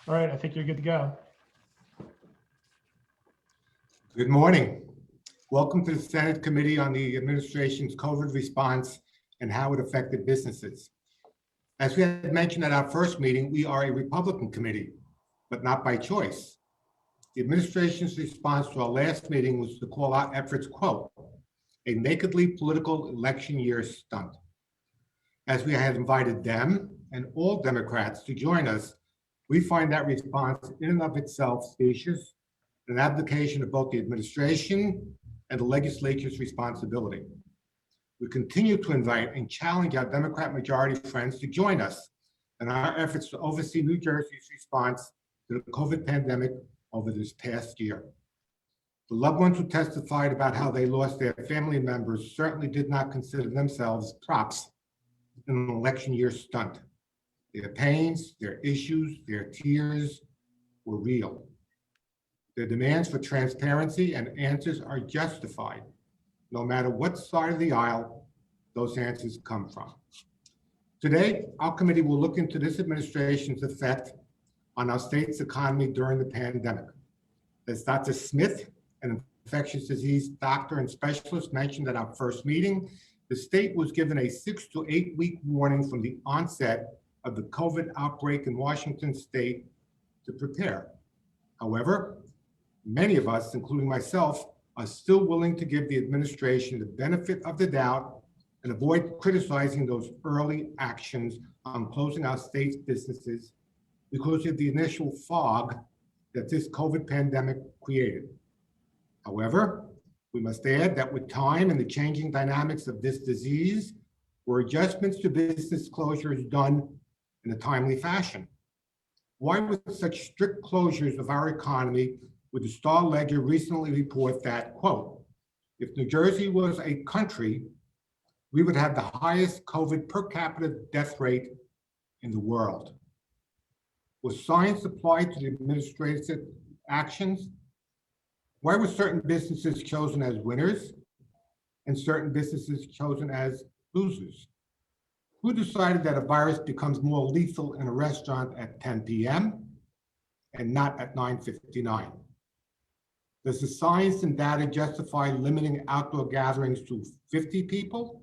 All right, I think you're good to go. Good morning. Welcome to the Senate Committee on the Administration's COVID response and how it affected businesses. As we had mentioned at our first meeting, we are a Republican committee, but not by choice. The administration's response to our last meeting was to call our efforts, quote, a nakedly political election year stunt. As we had invited them and all Democrats to join us, we find that response in and of itself specious, an abdication of both the administration and the legislature's responsibility. We continue to invite and challenge our Democrat majority friends to join us in our efforts to oversee New Jersey's response to the COVID pandemic over this past year. The loved ones who testified about how they lost their family members certainly did not consider themselves props in an election year stunt. Their pains, their issues, their tears were real. Their demands for transparency and answers are justified, no matter what side of the aisle those answers come from. Today, our committee will look into this administration's effect on our state's economy during the pandemic. As Dr. Smith, an infectious disease doctor and specialist, mentioned at our first meeting, the state was given a 6 to 8 week warning from the onset of the COVID outbreak in Washington state to prepare. However, many of us, including myself, are still willing to give the administration the benefit of the doubt and avoid criticizing those early actions on closing our state's businesses because of the initial fog that this COVID pandemic created. However, we must add that with time and the changing dynamics of this disease, were adjustments to business closures done in a timely fashion? Why with such strict closures of our economy would the Star Ledger recently report that, quote, if New Jersey was a country, we would have the highest COVID per capita death rate in the world? Was science applied to the administrative actions? Why were certain businesses chosen as winners and certain businesses chosen as losers? Who decided that a virus becomes more lethal in a restaurant at 10 p.m. and not at 9:59? Does the science and data justify limiting outdoor gatherings to 50 people,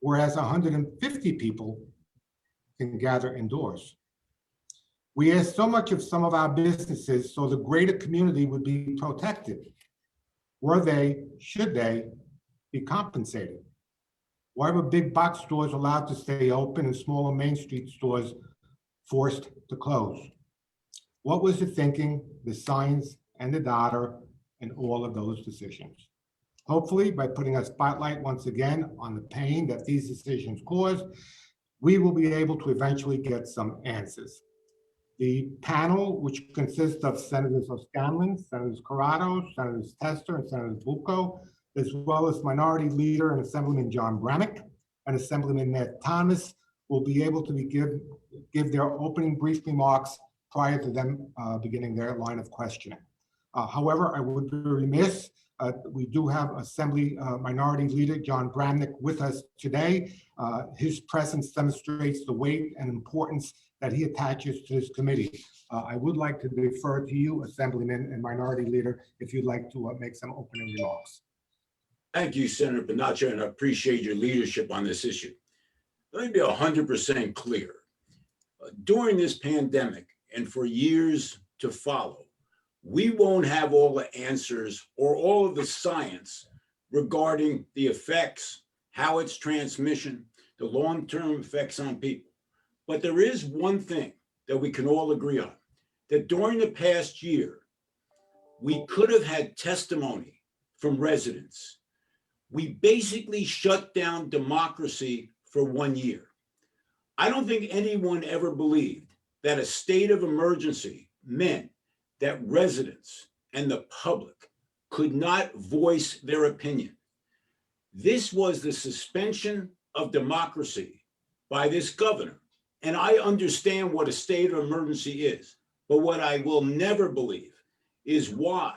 whereas 150 people can gather indoors? We ask so much of some of our businesses so the greater community would be protected. Were they, should they, be compensated? Why were big box stores allowed to stay open and smaller Main Street stores forced to close? What was the thinking, the science, and the data in all of those decisions? Hopefully, by putting a spotlight once again on the pain that these decisions cause, we will be able to eventually get some answers. The panel, which consists of Senators O'Scanlan, Senators Corrado, Senators Tester, and Senators Bucco, as well as Minority Leader and Assemblyman John Bramnick and Assemblyman Ned Thomas, will be able to give their opening brief remarks prior to them beginning their line of questioning. However, I would be remiss. We do have Assembly Minority Leader John Bramnick with us today. His presence demonstrates the weight and importance that he attaches to this committee. I would like to defer to you, Assemblyman and Minority Leader, if you'd like to make some opening remarks. Thank you, Senator Panaccia, and I appreciate your leadership on this issue. Let me be 100% clear. During this pandemic and for years to follow, we won't have all the answers or all of the science regarding the effects, how it's transmission, the long-term effects on people. But there is one thing that we can all agree on, that during the past year, we could have had testimony from residents. We basically shut down democracy for 1 year. I don't think anyone ever believed that a state of emergency meant that residents and the public could not voice their opinion. This was the suspension of democracy by this governor. And I understand what a state of emergency is, but what I will never believe is why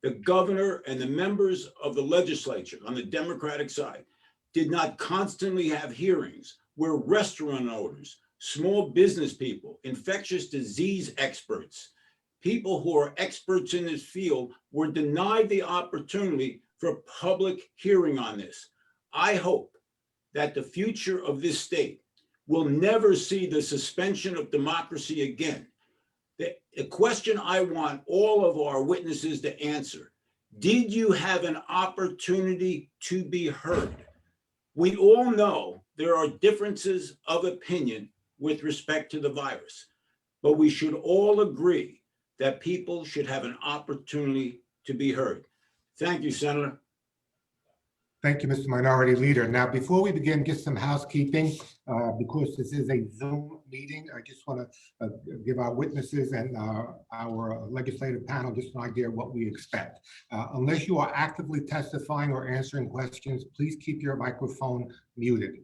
the governor and the members of the legislature on the Democratic side did not constantly have hearings where restaurant owners small business people, infectious disease experts, people who are experts in this field were denied the opportunity for a public hearing on this. I hope that the future of this state will never see the suspension of democracy again. The question I want all of our witnesses to answer: did you have an opportunity to be heard? We all know there are differences of opinion with respect to the virus, but we should all agree that people should have an opportunity to be heard. Thank you, Senator. Thank you, Mr. Minority Leader. Now, before we begin, just some housekeeping, because this is a Zoom meeting. I just want to give our witnesses and our legislative panel just an idea of what we expect. Unless you are actively testifying or answering questions, please keep your microphone muted.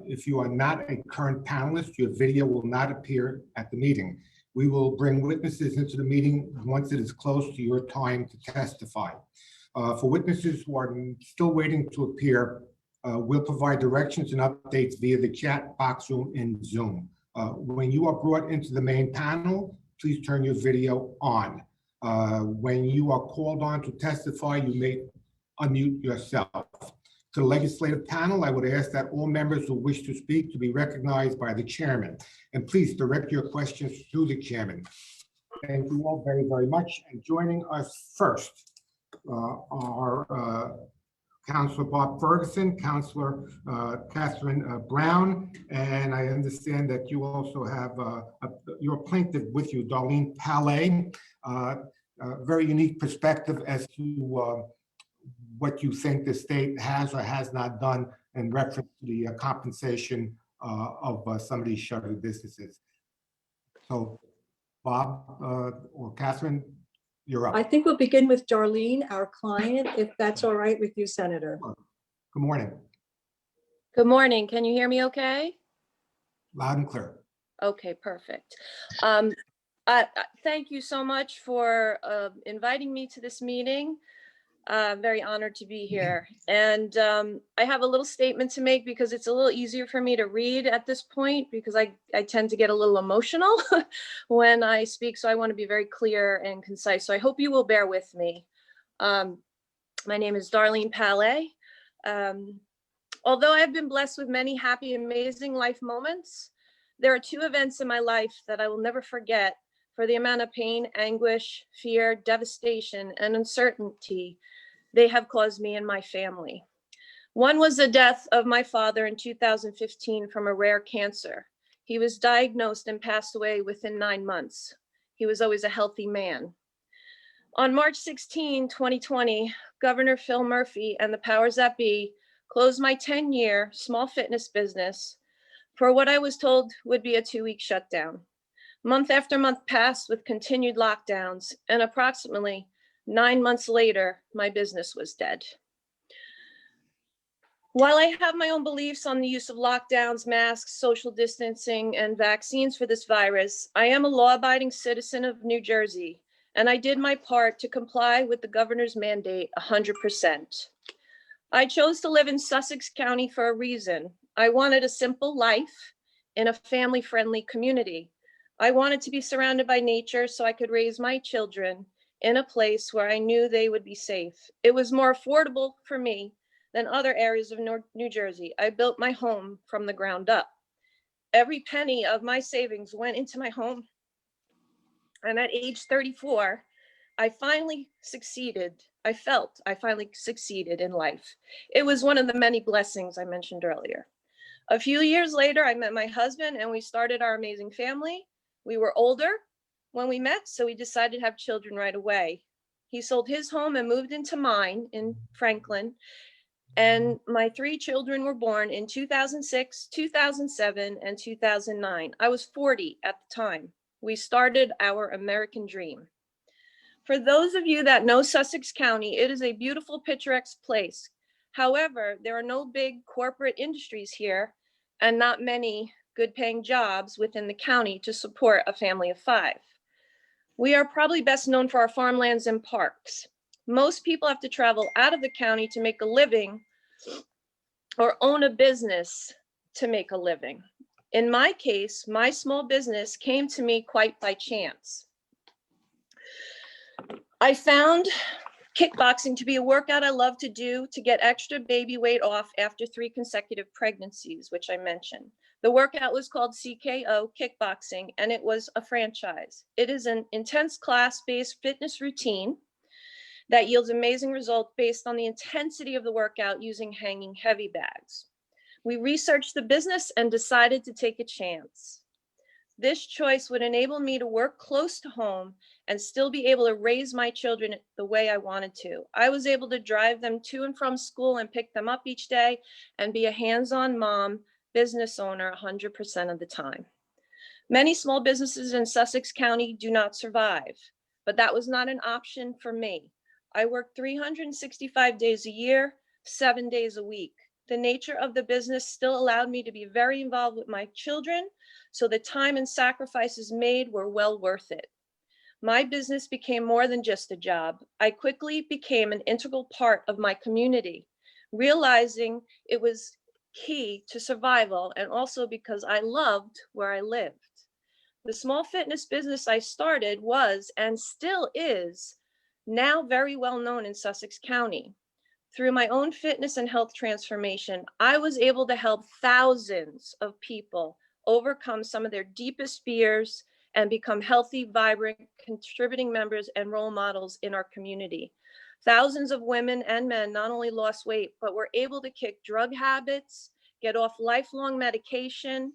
If you are not a current panelist, your video will not appear at the meeting. We will bring witnesses into the meeting once it is close to your time to testify. For witnesses who are still waiting to appear, we'll provide directions and updates via the chat box room in Zoom. When you are brought into the main panel, please turn your video on. When you are called on to testify, you may unmute yourself. To the legislative panel, I would ask that all members who wish to speak to be recognized by the chairman. And please direct your questions to the chairman. Thank you all very, very much. And joining us first are Councilor Bob Ferguson, Councilor Catherine Brown, and I understand that you also have your plaintiff with you, Darlene Pallay. A very unique perspective as to what you think the state has or has not done in reference to the compensation of some of these shuttered businesses. So, Bob or Catherine, you're up. I think we'll begin with Darlene, our client, if that's all right with you, Senator. Good morning. Good morning. Can you hear me okay? Loud and clear. Okay, perfect. Thank you so much for inviting me to this meeting. Very honored to be here. And I have a little statement to make because it's a little easier for me to read at this point because I tend to get a little emotional when I speak. So I want to be very clear and concise. So I hope you will bear with me. My name is Darlene Pallay. Although I've been blessed with many happy, amazing life moments, there are two events in my life that I will never forget for the amount of pain, anguish, fear, devastation, and uncertainty they have caused me and my family. One was the death of my father in 2015 from a rare cancer. He was diagnosed and passed away within 9 months. He was always a healthy man. On March 16, 2020, Governor Phil Murphy and the powers that be closed my 10-year small fitness business for what I was told would be a 2-week shutdown. Month after month passed with continued lockdowns, and approximately 9 months later, my business was dead. While I have my own beliefs on the use of lockdowns, masks, social distancing, and vaccines for this virus, I am a law-abiding citizen of New Jersey, and I did my part to comply with the governor's mandate 100%. I chose to live in Sussex County for a reason. I wanted a simple life in a family-friendly community. I wanted to be surrounded by nature so I could raise my children in a place where I knew they would be safe. It was more affordable for me than other areas of New Jersey. I built my home from the ground up. Every penny of my savings went into my home. And at age 34, I finally succeeded. I felt I finally succeeded in life. It was one of the many blessings I mentioned earlier. A few years later, I met my husband and we started our amazing family. We were older when we met, so we decided to have children right away. He sold his home and moved into mine in Franklin. And my 3 children were born in 2006, 2007, and 2009. I was 40 at the time. We started our American dream. For those of you that know Sussex County, it is a beautiful, picturesque place. However, there are no big corporate industries here and not many good paying jobs within the county to support a family of 5. We are probably best known for our farmlands and parks. Most people have to travel out of the county to make a living or own a business to make a living. In my case, my small business came to me quite by chance. I found kickboxing to be a workout I love to do to get extra baby weight off after 3 consecutive pregnancies, which I mentioned. The workout was called CKO Kickboxing, and it was a franchise. It is an intense class-based fitness routine that yields amazing results based on the intensity of the workout using hanging heavy bags. We researched the business and decided to take a chance. This choice would enable me to work close to home and still be able to raise my children the way I wanted to. I was able to drive them to and from school and pick them up each day and be a hands-on mom, business owner 100% of the time. Many small businesses in Sussex County do not survive, but that was not an option for me. I worked 365 days a year, 7 days a week. The nature of the business still allowed me to be very involved with my children, so the time and sacrifices made were well worth it. My business became more than just a job. I quickly became an integral part of my community, realizing it was key to survival and also because I loved where I lived. The small fitness business I started was and still is now very well known in Sussex County. Through my own fitness and health transformation, I was able to help thousands of people overcome some of their deepest fears and become healthy, vibrant, contributing members and role models in our community. Thousands of women and men not only lost weight, but were able to kick drug habits, get off lifelong medication,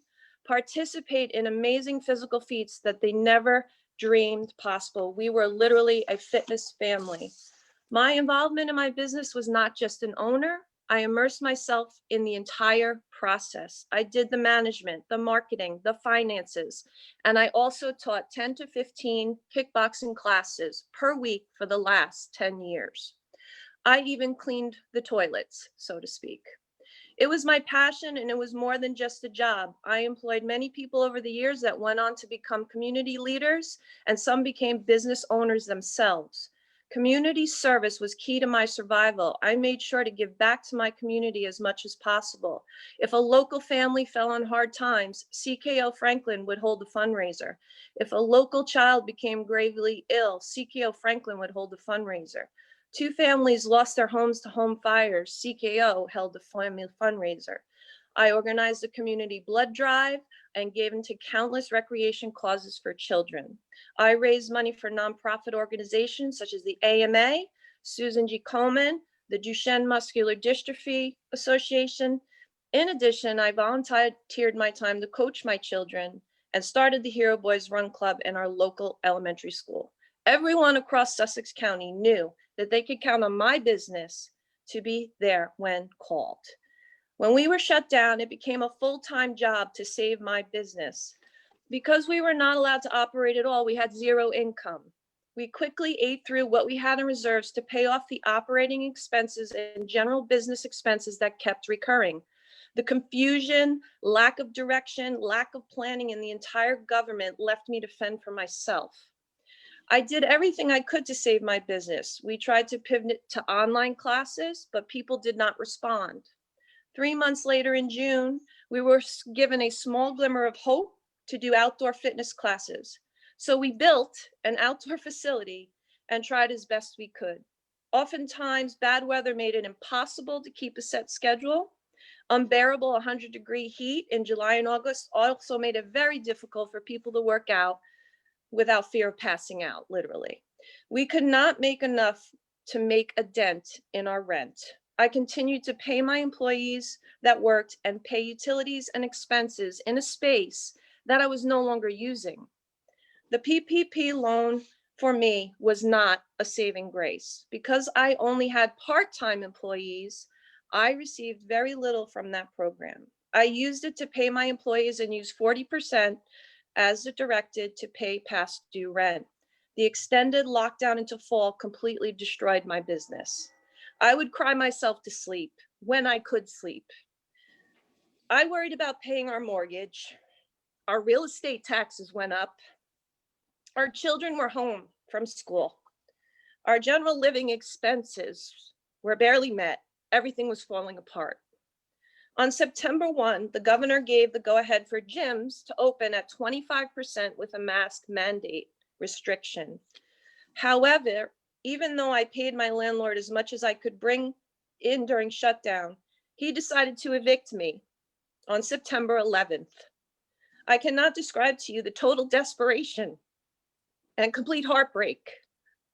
participate in amazing physical feats that they never dreamed possible. We were literally a fitness family. My involvement in my business was not just an owner. I immersed myself in the entire process. I did the management, the marketing, the finances, and I also taught 10 to 15 kickboxing classes per week for the last 10 years. I even cleaned the toilets, so to speak. It was my passion, and it was more than just a job. I employed many people over the years that went on to become community leaders, and some became business owners themselves. Community service was key to my survival. I made sure to give back to my community as much as possible. If a local family fell on hard times, CKO Franklin would hold a fundraiser. If a local child became gravely ill, CKO Franklin would hold a fundraiser. 2 families lost their homes to home fires. CKO held a family fundraiser. I organized a community blood drive and gave into countless recreation causes for children. I raised money for nonprofit organizations such as the AMA, Susan G. Komen, the Duchenne Muscular Dystrophy Association. In addition, I volunteered my time to coach my children and started the Hero Boys Run Club in our local elementary school. Everyone across Sussex County knew that they could count on my business to be there when called. When we were shut down, it became a full-time job to save my business. Because we were not allowed to operate at all, we had 0 income. We quickly ate through what we had in reserves to pay off the operating expenses and general business expenses that kept recurring. The confusion, lack of direction, lack of planning in the entire government left me to fend for myself. I did everything I could to save my business. We tried to pivot to online classes, but people did not respond. 3 months later in June, we were given a small glimmer of hope to do outdoor fitness classes. So we built an outdoor facility and tried as best we could. Oftentimes, bad weather made it impossible to keep a set schedule. Unbearable 100-degree heat in July and August also made it very difficult for people to work out without fear of passing out, literally. We could not make enough to make a dent in our rent. I continued to pay my employees that worked and pay utilities and expenses in a space that I was no longer using. The PPP loan for me was not a saving grace. Because I only had part-time employees, I received very little from that program. I used it to pay my employees and used 40% as directed to pay past due rent. The extended lockdown into fall completely destroyed my business. I would cry myself to sleep when I could sleep. I worried about paying our mortgage. Our real estate taxes went up. Our children were home from school. Our general living expenses were barely met. Everything was falling apart. On September 1, the governor gave the go-ahead for gyms to open at 25% with a mask mandate restriction. However, even though I paid my landlord as much as I could bring in during shutdown, he decided to evict me on September 11th. I cannot describe to you the total desperation and complete heartbreak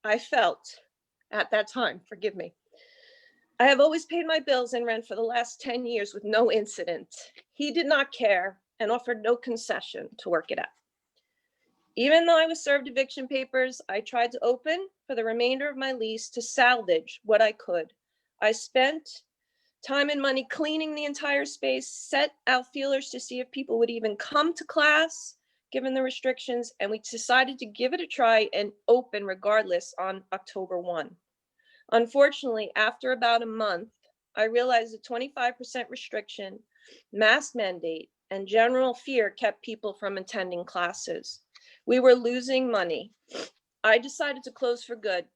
I felt at that time. Forgive me. I have always paid my bills and rent for the last 10 years with no incident. He did not care and offered no concession to work it out. Even though I was served eviction papers, I tried to open for the remainder of my lease to salvage what I could. I spent time and money cleaning the entire space, set out feelers to see if people would even come to class, given the restrictions, and we decided to give it a try and open regardless on October 1. Unfortunately, after about a month, I realized the 25% restriction, mask mandate, and general fear kept people from attending classes. We were losing money. I decided to close for good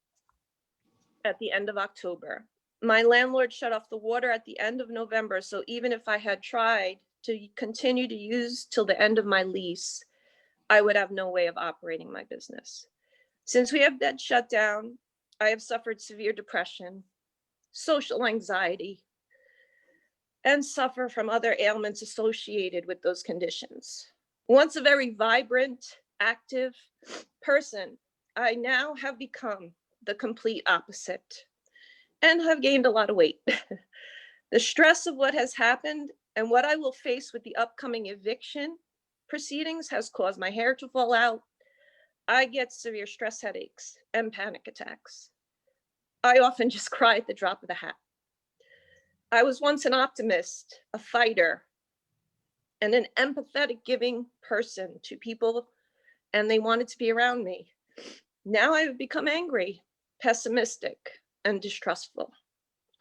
at the end of October. My landlord shut off the water at the end of November, so even if I had tried to continue to use till the end of my lease, I would have no way of operating my business. Since we have that shut down, I have suffered severe depression, social anxiety, and suffer from other ailments associated with those conditions. Once a very vibrant, active person, I now have become the complete opposite and have gained a lot of weight. The stress of what has happened and what I will face with the upcoming eviction proceedings has caused my hair to fall out. I get severe stress headaches and panic attacks. I often just cry at the drop of the hat. I was once an optimist, a fighter, and an empathetic, giving person to people, and they wanted to be around me. Now I have become angry, pessimistic, and distrustful.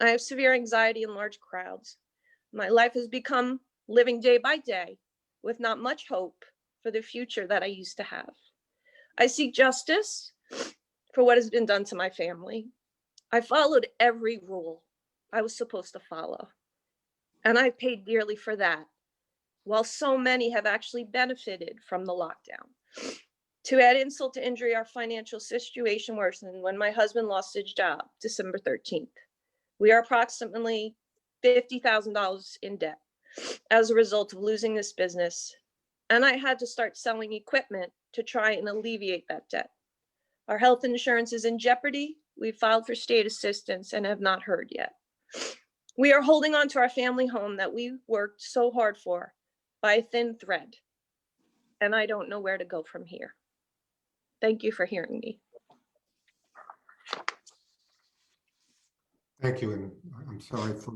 I have severe anxiety in large crowds. My life has become living day by day with not much hope for the future that I used to have. I seek justice for what has been done to my family. I followed every rule I was supposed to follow, and I paid dearly for that, while so many have actually benefited from the lockdown. To add insult to injury, our financial situation worsened when my husband lost his job, December 13th. We are approximately $50,000 in debt as a result of losing this business, and I had to start selling equipment to try and alleviate that debt. Our health insurance is in jeopardy. We filed for state assistance and have not heard yet. We are holding on to our family home that we worked so hard for by a thin thread, and I don't know where to go from here. Thank you for hearing me. Thank you, and I'm sorry for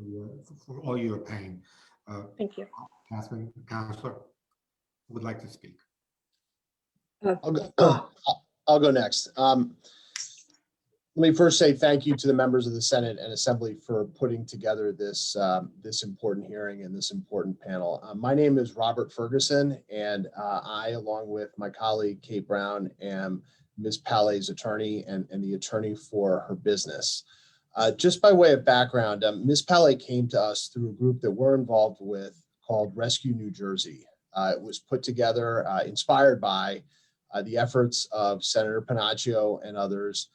all your pain. Thank you. Councilman, Counselor would like to speak. I'll go next. Let me first say thank you to the members of the Senate and Assembly for putting together this important hearing and this important panel. My name is Robert Ferguson, and I, along with my colleague Kate Brown, am Ms. Pallay's attorney and the attorney for her business. Just by way of background, Ms. Pallay came to us through a group that we're involved with called Rescue New Jersey. It was put together, inspired by the efforts of Senator Panaccio and others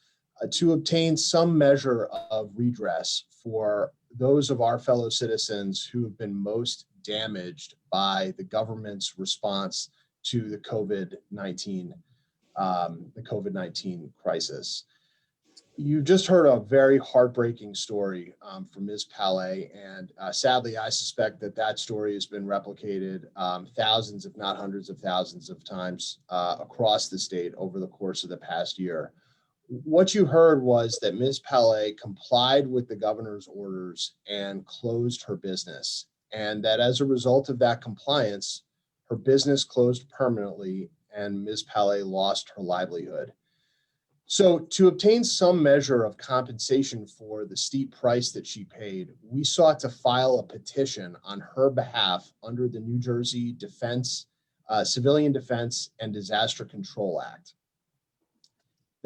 to obtain some measure of redress for those of our fellow citizens who have been most damaged by the government's response to the COVID-19 crisis. You just heard a very heartbreaking story from Ms. Pallay, and sadly, I suspect that story has been replicated thousands, if not hundreds of thousands of times across the state over the course of the past year. What you heard was that Ms. Pallay complied with the governor's orders and closed her business, and that as a result of that compliance, her business closed permanently and Ms. Pallay lost her livelihood. So to obtain some measure of compensation for the steep price that she paid, we sought to file a petition on her behalf under the New Jersey Civilian Defense and Disaster Control Act.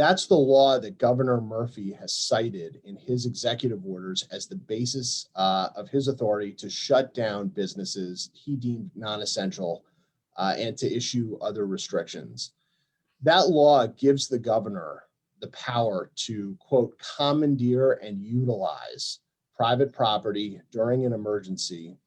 That's the law that Governor Murphy has cited in his executive orders as the basis of his authority to shut down businesses he deemed non-essential and to issue other restrictions. That law gives the governor the power to, quote, commandeer and utilize private property during an emergency,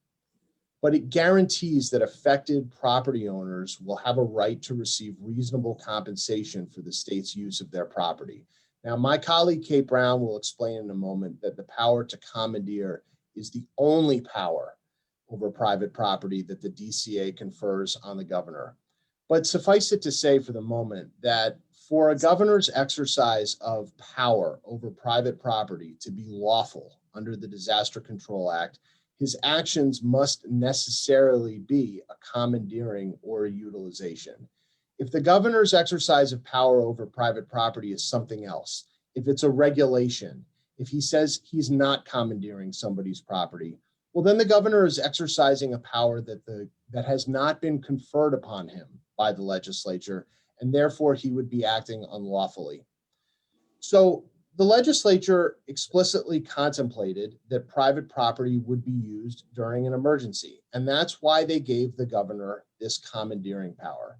but it guarantees that affected property owners will have a right to receive reasonable compensation for the state's use of their property. Now, my colleague Kate Brown will explain in a moment that the power to commandeer is the only power over private property that the DCA confers on the governor. But suffice it to say for the moment that for a governor's exercise of power over private property to be lawful under the Disaster Control Act, his actions must necessarily be a commandeering or a utilization. If the governor's exercise of power over private property is something else, if it's a regulation, if he says he's not commandeering somebody's property, well, then the governor is exercising a power that has not been conferred upon him by the legislature, and therefore he would be acting unlawfully. So the legislature explicitly contemplated that private property would be used during an emergency, and that's why they gave the governor this commandeering power.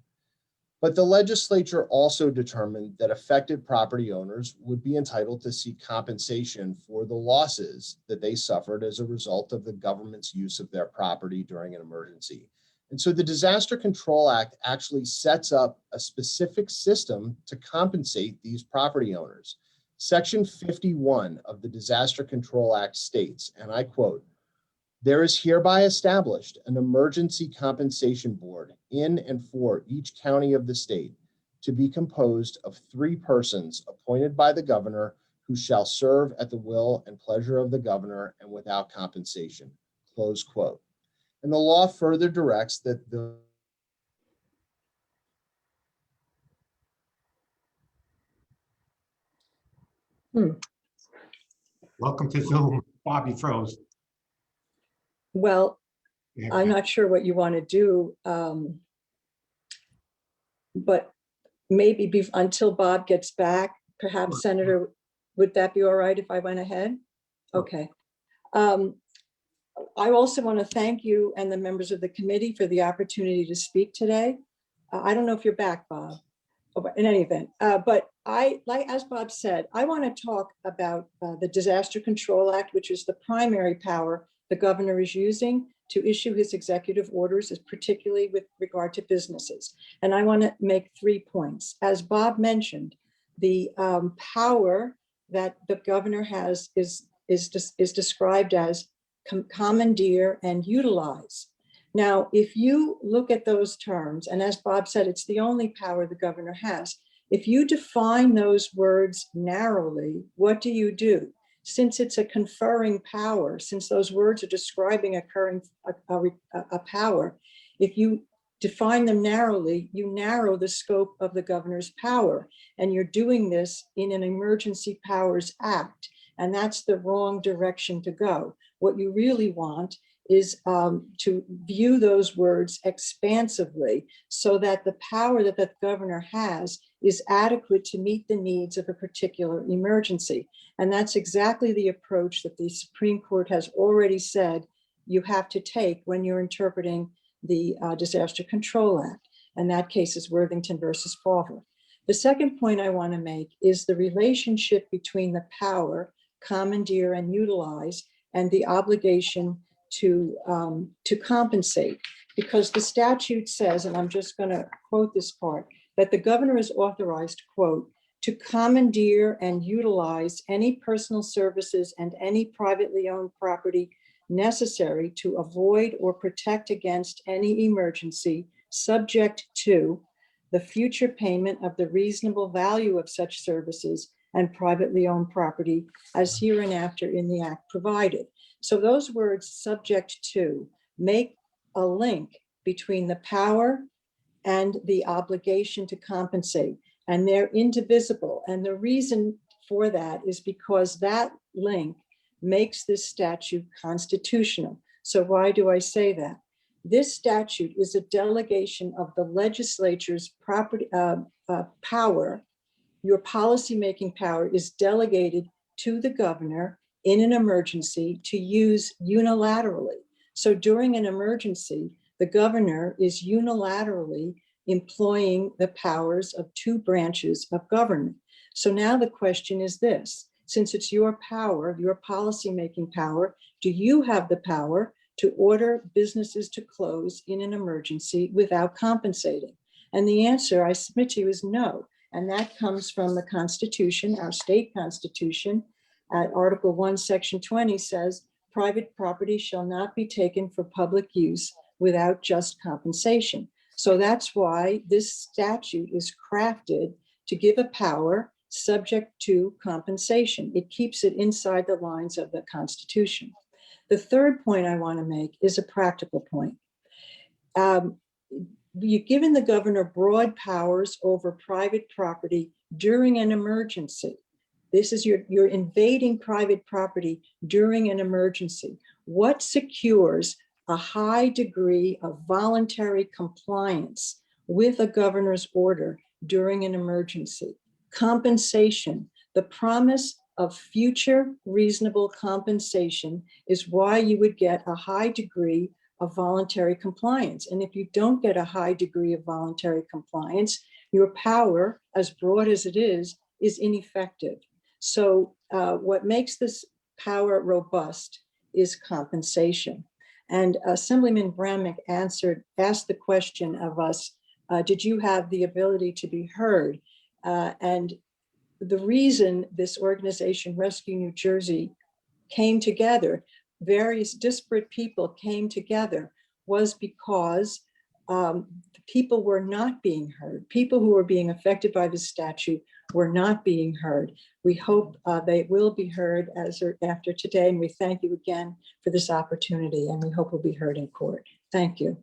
But the legislature also determined that affected property owners would be entitled to seek compensation for the losses that they suffered as a result of the government's use of their property during an emergency. And so the Disaster Control Act actually sets up a specific system to compensate these property owners. Section 51 of the Disaster Control Act states, and I quote, "There is hereby established an emergency compensation board in and for each county of the state to be composed of 3 persons appointed by the governor who shall serve at the will and pleasure of the governor and without compensation," close quote. And the law further directs that the Welcome to Zoom. Bobby froze. Well, Yeah. I'm not sure what you want to do, but maybe until Bob gets back, perhaps Senator, would that be all right if I went ahead? Okay. I also want to thank you and the members of the committee for the opportunity to speak today. I don't know if you're back, Bob, in any event, but as Bob said, I want to talk about the Disaster Control Act, which is the primary power the governor is using to issue his executive orders, particularly with regard to businesses. And I want to make 3 points. As Bob mentioned, the power that the governor has is described as commandeer and utilize. Now, if you look at those terms, and as Bob said, it's the only power the governor has. If you define those words narrowly, what do? Since it's a conferring power, since those words are describing a power, if you define them narrowly, you narrow the scope of the governor's power. And you're doing this in an Emergency Powers Act. And that's the wrong direction to go. What you really want is to view those words expansively so that the power that the governor has is adequate to meet the needs of a particular emergency. And that's exactly the approach that the Supreme Court has already said you have to take when you're interpreting the Disaster Control Act. And that case is Worthington versus Fawver. The second point I want to make is the relationship between the power, commandeer and utilize, and the obligation to compensate, because the statute says, and I'm just going to quote this part, that the governor is authorized, quote, to commandeer and utilize any personal services and any privately owned property necessary to avoid or protect against any emergency, subject to the future payment of the reasonable value of such services and privately owned property as hereinafter in the act provided. So those words, subject to, make a link between the power and the obligation to compensate, and they're indivisible. And the reason for that is because that link makes this statute constitutional. So why do I say that? This statute is a delegation of the legislature's power your policymaking power is delegated to the governor in an emergency to use unilaterally. So during an emergency, the governor is unilaterally employing the powers of two branches of government. So now the question is this: since it's your power, your policymaking power, do you have the power to order businesses to close in an emergency without compensating? And the answer I submit to you is no. And that comes from the Constitution, our state constitution. At Article 1, Section 20 says, private property shall not be taken for public use without just compensation. So that's why this statute is crafted to give a power subject to compensation. It keeps it inside the lines of the Constitution. The third point I want to make is a practical point. You've given the governor broad powers over private property during an emergency. This is you're invading private property during an emergency. What secures a high degree of voluntary compliance with a governor's order during an emergency? Compensation. The promise of future reasonable compensation is why you would get a high degree of voluntary compliance. And if you don't get a high degree of voluntary compliance, your power, as broad as it is ineffective. So what makes this power robust is compensation. And Assemblyman Bramnick asked the question of us, did you have the ability to be heard? And the reason this organization, Rescue New Jersey, came together, various disparate people came together, was because people were not being heard. People who were being affected by the statute were not being heard. We hope they will be heard after today, and we thank you again for this opportunity, and we hope we'll be heard in court. Thank you.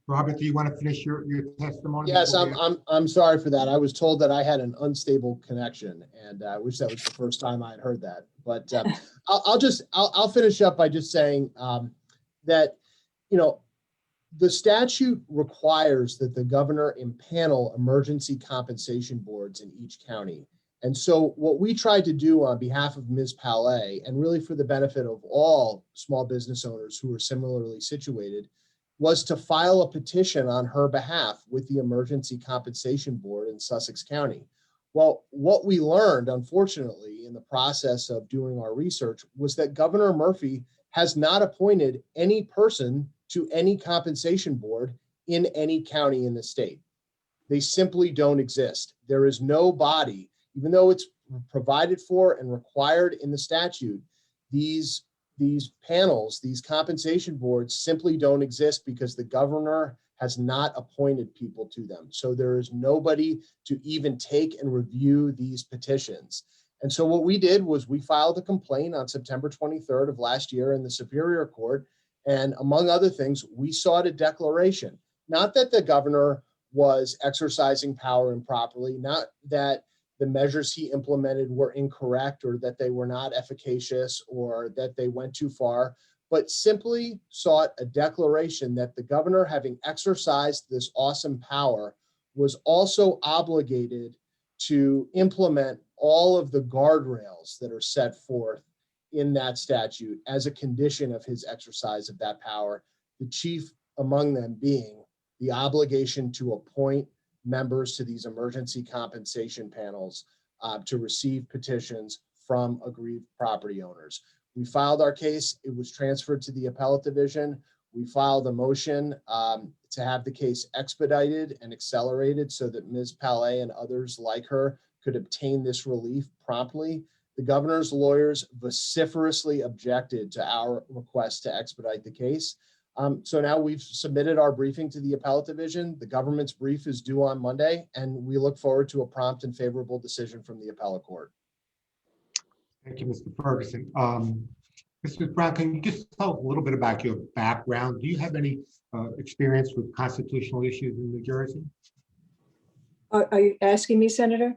Robert, do you want to finish your testimony? Yes, I'm sorry for that. I was told that I had an unstable connection, and I wish that was the first time I'd heard that. But I'll finish up by just saying that, you know, the statute requires that the governor impanel emergency compensation boards in each county. And so what we tried to do on behalf of Ms. Pallay, and really for the benefit of all small business owners who are similarly situated, was to file a petition on her behalf with the Emergency Compensation Board in Sussex County. Well, what we learned, unfortunately, in the process of doing our research was that Governor Murphy has not appointed any person to any compensation board in any county in the state. They simply don't exist. There is no body, even though it's provided for and required in the statute, these panels, these compensation boards simply don't exist because the governor has not appointed people to them. So there is nobody to even take and review these petitions. And so what we did was we filed a complaint on September 23rd of last year in the Superior Court. And among other things, we sought a declaration, not that the governor was exercising power improperly, not that the measures he implemented were incorrect or that they were not efficacious or that they went too far, but simply sought a declaration that the governor, having exercised this awesome power, was also obligated to implement all of the guardrails that are set forth in that statute as a condition of his exercise of that power, the chief among them being the obligation to appoint members to these emergency compensation panels to receive petitions from aggrieved property owners. We filed our case. It was transferred to the appellate division. We filed a motion to have the case expedited and accelerated so that Ms. Pallay and others like her could obtain this relief promptly. The governor's lawyers vociferously objected to our request to expedite the case. So now we've submitted our briefing to the appellate division. The government's brief is due on Monday, and we look forward to a prompt and favorable decision from the appellate court. Thank you, Mr. Ferguson. Mr. Brown, can you just tell a little bit about your background? Do you have any experience with constitutional issues in New Jersey? Are you asking me, Senator?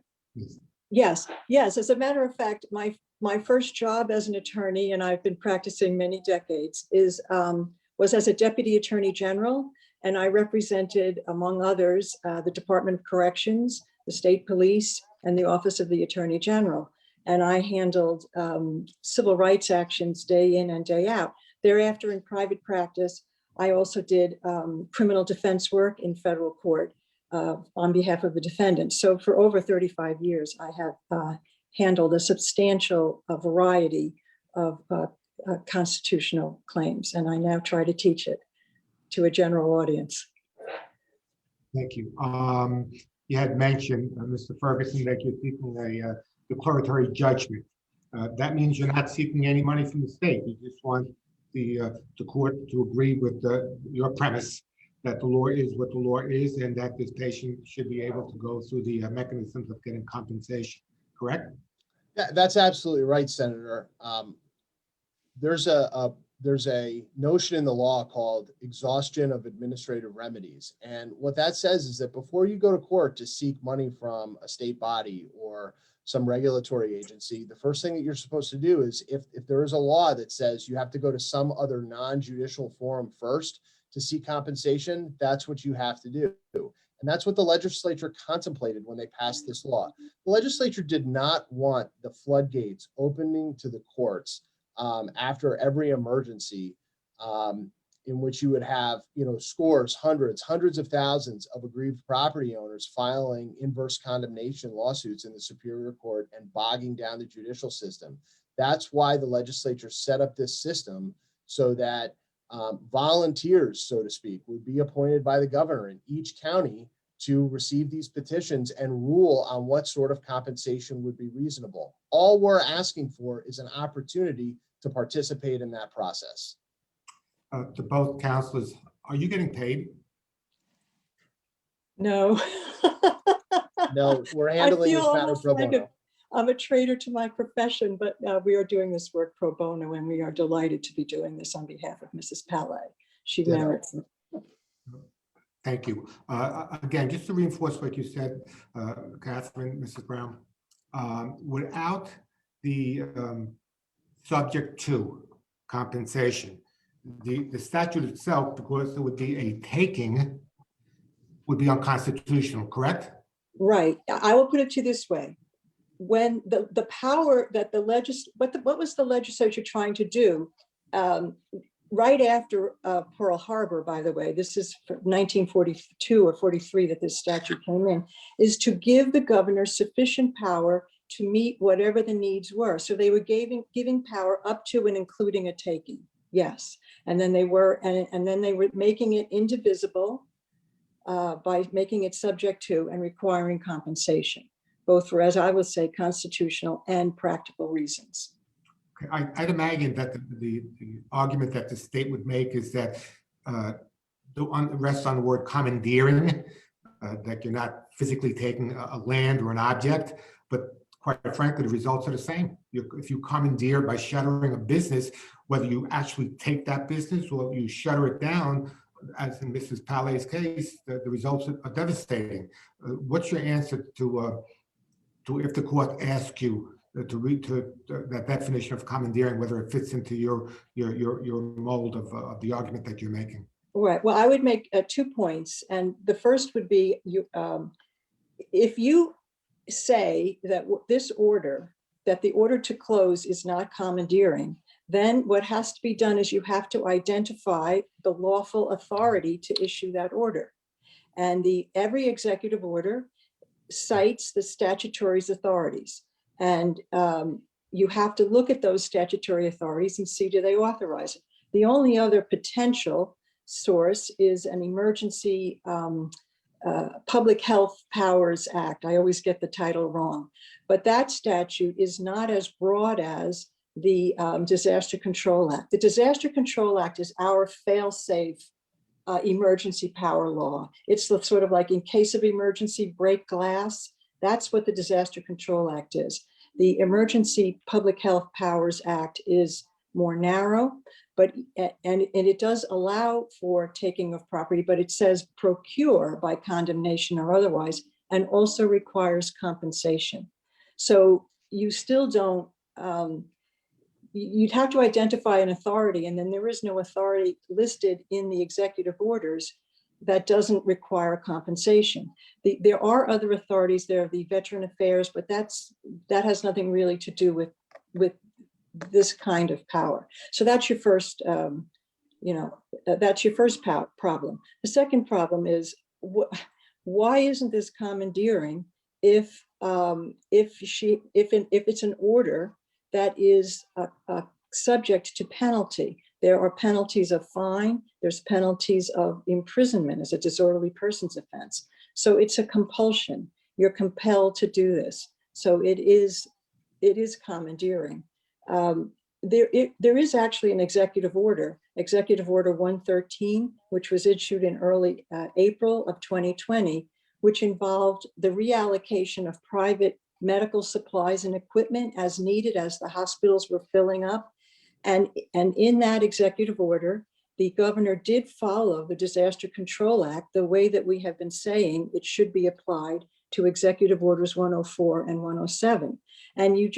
Yes. Yes. As a matter of fact, my first job as an attorney, and I've been practicing many decades, was as a deputy attorney general, and I represented, among others, the Department of Corrections, the state police, and the Office of the Attorney General. And I handled civil rights actions day in and day out. Thereafter, in private practice, I also did criminal defense work in federal court on behalf of the defendant. So for over 35 years, I have handled a substantial variety of constitutional claims, and I now try to teach it to a general audience. Thank you. You had mentioned, Mr. Ferguson, that you're seeking a declaratory judgment. That means you're not seeking any money from the state. You just want the court to agree with your premise that the law is what the law is and that this patient should be able to go through the mechanisms of getting compensation, correct? Yeah, that's absolutely right, Senator. There's a notion in the law called exhaustion of administrative remedies. And what that says is that before you go to court to seek money from a state body or some regulatory agency, the first thing that you're supposed to do is if there is a law that says you have to go to some other non-judicial forum first to seek compensation, that's what you have to do. And that's what the legislature contemplated when they passed this law. The legislature did not want the floodgates opening to the courts after every emergency, in which you would have, scores, hundreds of thousands of aggrieved property owners filing inverse condemnation lawsuits in the Superior Court and bogging down the judicial system. That's why the legislature set up this system so that volunteers, so to speak, would be appointed by the governor in each county to receive these petitions and rule on what sort of compensation would be reasonable. All we're asking for is an opportunity to participate in that process. To both counselors, are you getting paid? No. No, we're handling this matter pro bono. I'm a traitor to my profession, but we are doing this work pro bono, and we are delighted to be doing this on behalf of Mrs. Pallay. She merits it. Thank you. Again, just to reinforce what you said, Catherine, Mrs. Brown, without the subject to compensation, the statute itself, because it would be a taking, would be unconstitutional, correct? Right. I will put it to you this way. When the power that what was the legislature trying to do right after Pearl Harbor, by the way, this is 1942 or 43 that this statute came in, is to give the governor sufficient power to meet whatever the needs were. So they were giving power up to and including a taking. Yes. And then they were making it indivisible by making it subject to and requiring compensation, both for, as I would say, constitutional and practical reasons. Okay. I'd imagine that the argument that the state would make is that rests on the word commandeering, that you're not physically taking a land or an object, but quite frankly, the results are the same. If you commandeer by shuttering a business, whether you actually take that business or you shutter it down, as in Mrs. Pallay's case, the results are devastating. What's your answer to if the court asks you to read to that definition of commandeering, whether it fits into your mold of the argument that you're making? Right. Well, I would make 2 points, and the first would be if you say that that the order to close is not commandeering, then what has to be done is you have to identify the lawful authority to issue that order. And every executive order cites the statutory authorities. And you have to look at those statutory authorities and see, do they authorize it? The only other potential source is an emergency Public Health Powers Act. I always get the title wrong, but that statute is not as broad as the Disaster Control Act. The Disaster Control Act is our fail-safe emergency power law. It's sort of like in case of emergency, break glass. That's what the Disaster Control Act is. The Emergency Public Health Powers Act is more narrow, but and it does allow for taking of property, but it says procure by condemnation or otherwise, and also requires compensation. So you still don't, you'd have to identify an authority, and then there is no authority listed in the executive orders that doesn't require compensation. There are other authorities, there are the Veteran Affairs, but that has nothing really to do with this kind of power. So that's your first, that's your first problem. The second problem is why isn't this commandeering if it's an order that is subject to penalty? There are penalties of fine, there's penalties of imprisonment as a disorderly persons offense. So it's a compulsion. You're compelled to do this. So it is commandeering. There is actually an executive order, Executive Order 113, which was issued in early April of 2020, which involved the reallocation of private medical supplies and equipment as needed as the hospitals were filling up. And in that executive order, the governor did follow the Disaster Control Act the way that we have been saying it should be applied to Executive Orders 104 and 107. And you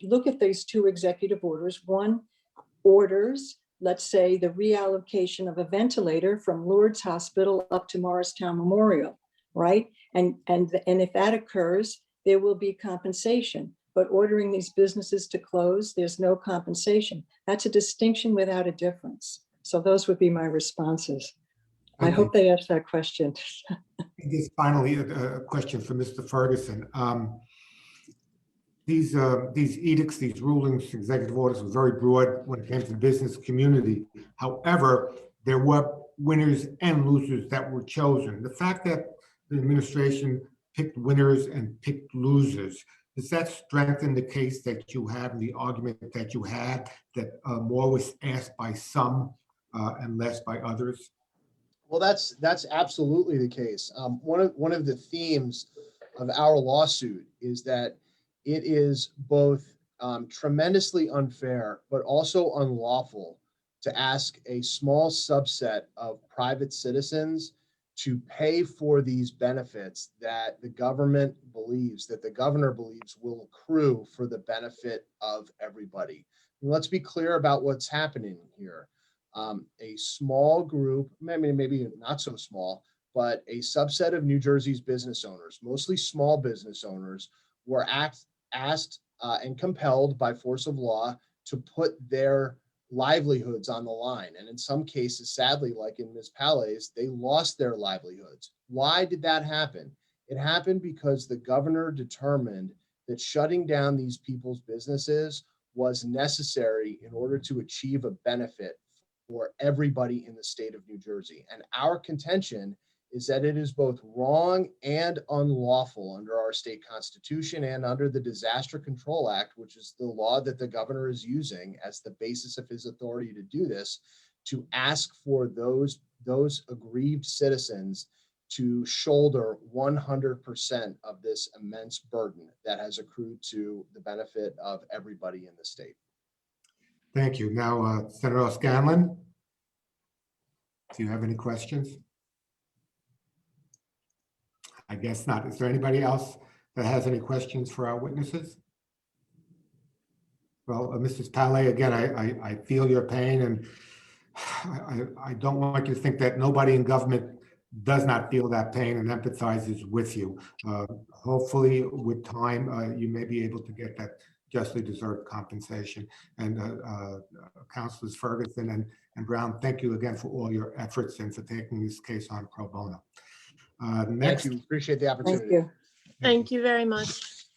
look at these two executive orders. One orders, let's say, the reallocation of a ventilator from Lourdes Hospital up to Morristown Memorial, right? And if that occurs, there will be compensation. But ordering these businesses to close, there's no compensation. That's a distinction without a difference. So those would be my responses. I hope they asked that question. Just finally, a question for Mr. Ferguson. These edicts, these rulings, executive orders were very broad when it came to the business community. However, there were winners and losers that were chosen. The fact that the administration picked winners and picked losers, does that strengthen the case that you have and the argument that you had that more was asked by some and less by others? Well, that's absolutely the case. One of the themes of our lawsuit is that it is both tremendously unfair, but also unlawful to ask a small subset of private citizens to pay for these benefits that the governor believes will accrue for the benefit of everybody. And let's be clear about what's happening here. A small group, maybe not so small, but a subset of New Jersey's business owners, mostly small business owners, were asked and compelled by force of law to put their livelihoods on the line. And in some cases, sadly, like in Ms. Pallay's, they lost their livelihoods. Why did that happen? It happened because the governor determined that shutting down these people's businesses was necessary in order to achieve a benefit for everybody in the state of New Jersey. And our contention is that it is both wrong and unlawful under our state constitution and under the Disaster Control Act, which is the law that the governor is using as the basis of his authority to do this, to ask for those aggrieved citizens to shoulder 100% of this immense burden that has accrued to the benefit of everybody in the state. Thank you. Now, Senator O'Scanlan, do you have any questions? I guess not. Is there anybody else that has any questions for our witnesses? Well, Mrs. Pallay, again, I feel your pain, and I don't want you to think that nobody in government does not feel that pain and empathizes with you. Hopefully, with time, you may be able to get that justly deserved compensation. And Councilors Ferguson and Brown, thank you again for all your efforts and for taking this case on pro bono. Next, Thank you. Appreciate the opportunity. Thank you. Thank you very much.